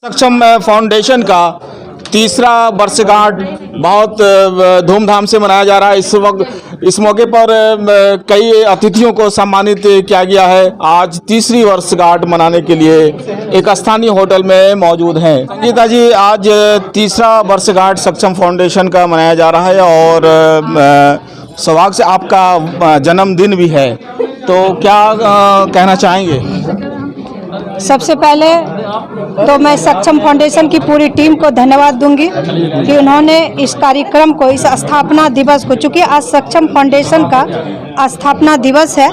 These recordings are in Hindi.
सक्षम फाउंडेशन का तीसरा वर्षगांठ बहुत धूमधाम से मनाया जा रहा है। इस मौके पर कई अतिथियों को सम्मानित किया गया है। आज तीसरी वर्षगांठ मनाने के लिए एक स्थानीय होटल में मौजूद हैं। संगीता जी, आज तीसरा वर्षगांठ सक्षम फाउंडेशन का मनाया जा रहा है और सौभाग्य से आपका जन्मदिन भी है, तो क्या कहना चाहेंगे? सबसे पहले तो मैं सक्षम फाउंडेशन की पूरी टीम को धन्यवाद दूंगी कि उन्होंने इस कार्यक्रम को, इस स्थापना दिवस को, चूँकि आज सक्षम फाउंडेशन का स्थापना दिवस है,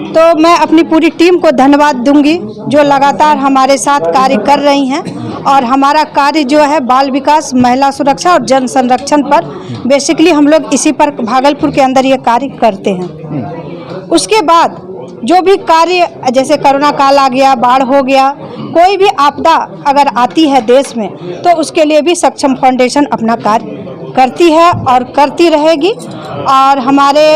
तो मैं अपनी पूरी टीम को धन्यवाद दूंगी जो लगातार हमारे साथ कार्य कर रही हैं। और हमारा कार्य जो है बाल विकास, महिला सुरक्षा और जन संरक्षण पर बेसिकली हम लोग इसी पर भागलपुर के अंदर ये कार्य करते हैं। उसके बाद जो भी कार्य, जैसे कोरोना काल आ गया, बाढ़ हो गया, कोई भी आपदा अगर आती है देश में, तो उसके लिए भी सक्षम फाउंडेशन अपना कार्य करती है और करती रहेगी। और हमारे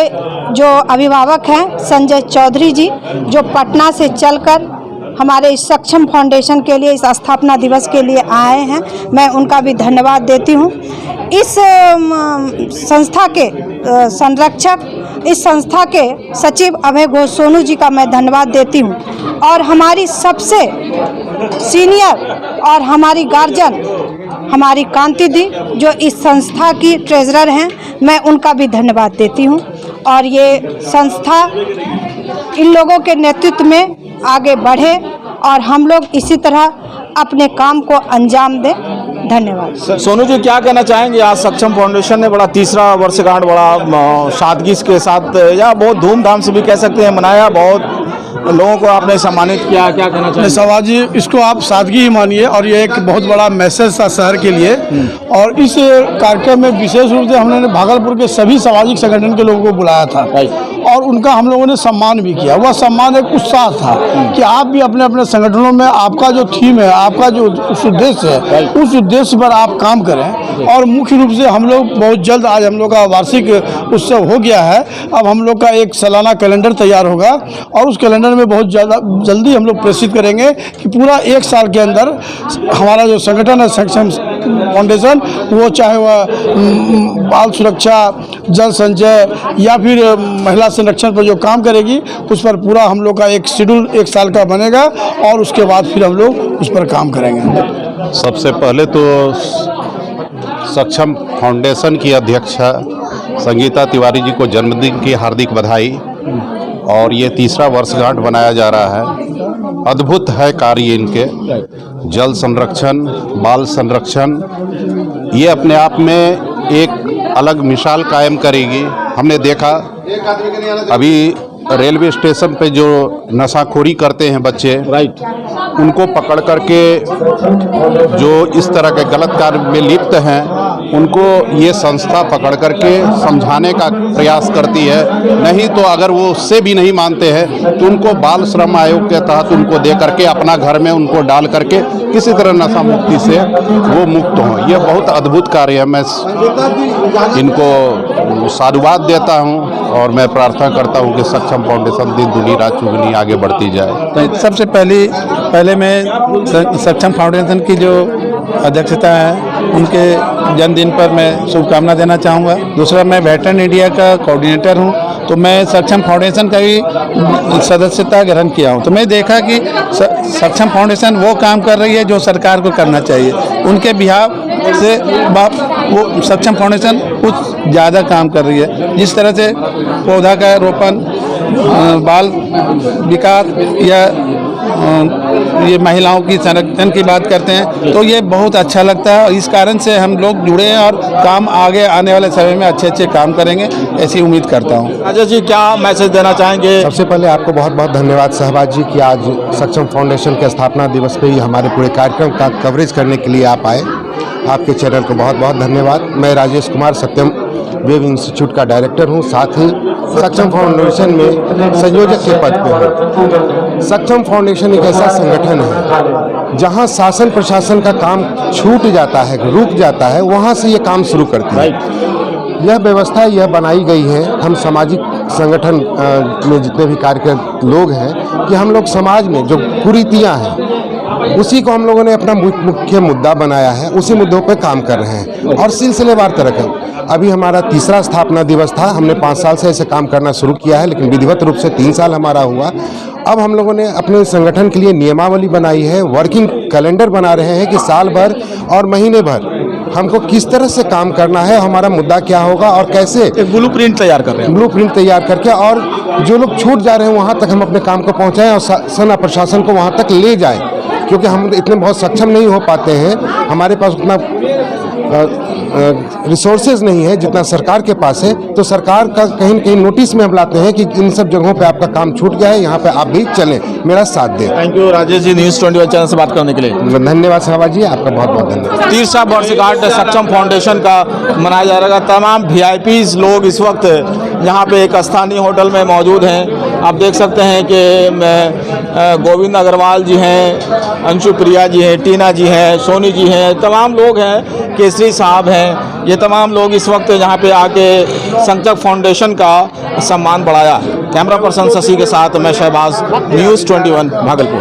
जो अभिभावक हैं संजय चौधरी जी, जो पटना से चलकर हमारे इस सक्षम फाउंडेशन के लिए, इस स्थापना दिवस के लिए आए हैं, मैं उनका भी धन्यवाद देती हूँ। इस संस्था के संरक्षक, इस संस्था के सचिव अभय घोष सोनू जी का मैं धन्यवाद देती हूँ। और हमारी सबसे सीनियर और हमारी गार्जियन हमारी कांति दी, जो इस संस्था की ट्रेजरर हैं, मैं उनका भी धन्यवाद देती हूँ। और ये संस्था इन लोगों के नेतृत्व में आगे बढ़े और हम लोग इसी तरह अपने काम को अंजाम दें। धन्यवाद। सोनू जी, क्या कहना चाहेंगे? आज सक्षम फाउंडेशन ने बड़ा तीसरा वर्षगांठ बड़ा सादगी के साथ या बहुत धूमधाम से भी कह सकते हैं मनाया, बहुत लोगों को आपने सम्मानित किया, क्या कहना चाहिए? सवाज जी, इसको आप सादगी ही मानिए और ये एक बहुत बड़ा मैसेज था शहर के लिए। और इस कार्यक्रम में विशेष रूप से हमने भागलपुर के सभी सामाजिक संगठन के लोगों को बुलाया था और उनका हम लोगों ने सम्मान भी किया। वह सम्मान एक उत्साह था कि आप भी अपने अपने संगठनों में आपका जो थीम है, आपका जो उद्देश्य है, उस उद्देश्य पर आप काम करें। और मुख्य रूप से हम लोग बहुत जल्द, आज हम लोग का वार्षिक उत्सव हो गया है, अब हम लोग का एक सालाना कैलेंडर तैयार होगा और उस कैलेंडर में बहुत ज़्यादा जल्दी हम लोग प्रेषित करेंगे कि पूरा एक साल के अंदर हमारा जो संगठन है सक्षम फाउंडेशन, वो चाहे वह बाल सुरक्षा, जल संचय या फिर महिला संरक्षण पर जो काम करेगी, उस पर पूरा हम लोग का एक शेड्यूल एक साल का बनेगा और उसके बाद फिर हम लोग उस पर काम करेंगे। सबसे पहले तो सक्षम फाउंडेशन की अध्यक्षा संगीता तिवारी जी को जन्मदिन की हार्दिक बधाई। और ये तीसरा वर्षगांठ मनाया जा रहा है। अद्भुत है कार्य इनके, जल संरक्षण, बाल संरक्षण, ये अपने आप में एक अलग मिसाल कायम करेगी। हमने देखा अभी रेलवे स्टेशन पे जो नशाखोरी करते हैं बच्चे, उनको पकड़ करके जो इस तरह के गलत कार्य में लिप्त हैं, उनको ये संस्था पकड़ करके समझाने का प्रयास करती है। नहीं तो अगर वो उससे भी नहीं मानते हैं तो उनको बाल श्रम आयोग के तहत उनको दे करके अपना घर में उनको डाल करके किसी तरह नशा मुक्ति से वो मुक्त हों। ये बहुत अद्भुत कार्य है। मैं इनको साधुवाद देता हूँ और मैं प्रार्थना करता हूँ कि सक्षम फाउंडेशन दिन दुनी रात चुगनी आगे बढ़ती जाए। सबसे पहले मैं सक्षम फाउंडेशन की जो अध्यक्षता है उनके जन्मदिन पर मैं शुभकामना देना चाहूँगा। दूसरा, मैं वेटरन इंडिया का कोऑर्डिनेटर हूँ, तो मैं सक्षम फाउंडेशन का भी सदस्यता ग्रहण किया हूँ। तो मैं देखा कि सक्षम फाउंडेशन वो काम कर रही है जो सरकार को करना चाहिए। उनके बिहाफ से वो सक्षम फाउंडेशन कुछ ज़्यादा काम कर रही है। जिस तरह से पौधा का रोपण, बाल विकास या ये महिलाओं की संरक्षण की बात करते हैं, तो ये बहुत अच्छा लगता है। और इस कारण से हम लोग जुड़े हैं और काम आगे आने वाले समय में अच्छे अच्छे काम करेंगे, ऐसी उम्मीद करता हूँ। राजेश जी, क्या मैसेज देना चाहेंगे? सबसे पहले आपको बहुत बहुत धन्यवाद शहबाज जी कि आज सक्षम फाउंडेशन के स्थापना दिवस पे ही हमारे पूरे कार्यक्रम का कवरेज करने के लिए आप आए। आपके चैनल को बहुत बहुत धन्यवाद। मैं राजेश कुमार सत्यम वेब इंस्टीट्यूट का डायरेक्टर हूँ, साथ ही सक्षम फाउंडेशन में संयोजक के पद पे हूँ। सक्षम फाउंडेशन एक ऐसा संगठन है जहाँ शासन प्रशासन का काम छूट जाता है, रुक जाता है, वहाँ से ये काम शुरू करती है। यह व्यवस्था यह बनाई गई है, हम सामाजिक संगठन में जितने भी कार्यरत लोग हैं, कि हम लोग समाज में जो कुरीतियाँ हैं उसी को हम लोगों ने अपना मुख्य मुद्दा बनाया है, उसी मुद्दों पे काम कर रहे हैं और सिलसिलेवार तरह का। अभी हमारा तीसरा स्थापना दिवस था, हमने 5 साल से ऐसे काम करना शुरू किया है, लेकिन विधिवत रूप से 3 साल हमारा हुआ। अब हम लोगों ने अपने संगठन के लिए नियमावली बनाई है, वर्किंग कैलेंडर बना रहे हैं कि साल भर और महीने भर हमको किस तरह से काम करना है, हमारा मुद्दा क्या होगा और कैसे एक ब्लूप्रिंट तैयार कर रहे हैं। ब्लूप्रिंट तैयार करके, और जो लोग छूट जा रहे हैं वहाँ तक हम अपने काम को पहुँचाएं और सेना प्रशासन को वहाँ तक ले जाएं, क्योंकि हम इतने बहुत सक्षम नहीं हो पाते हैं, हमारे पास उतना रिसोर्सेज नहीं है जितना सरकार के पास है। तो सरकार का कहीं न कहीं नोटिस में हम लाते हैं कि इन सब जगहों पे आपका काम छूट गया है, यहाँ पे आप भी चलें, मेरा साथ दें। Thank you Rajesh ji, news 21 channel से बात करने के लिए। धन्यवाद सहवाग जी, आपका बहुत बहुत धन्यवाद। तीसरा वर्षगांठ सक्षम फाउंडेशन का मनाया जा रहा है। तमाम VIPs लोग इस वक्त यहाँ पे एक स्थानीय होटल में मौजूद हैं। आप देख सकते हैं कि गोविंद अग्रवाल जी हैं, अंशु प्रिया जी हैं, टीना जी हैं, सोनी जी हैं, तमाम लोग हैं, केसरी साहब हैं। ये तमाम लोग इस वक्त यहाँ पे आके संकल्प फाउंडेशन का सम्मान बढ़ाया। कैमरा पर्सन शशि के साथ मैं शहबाज, न्यूज़ 21 भागलपुर।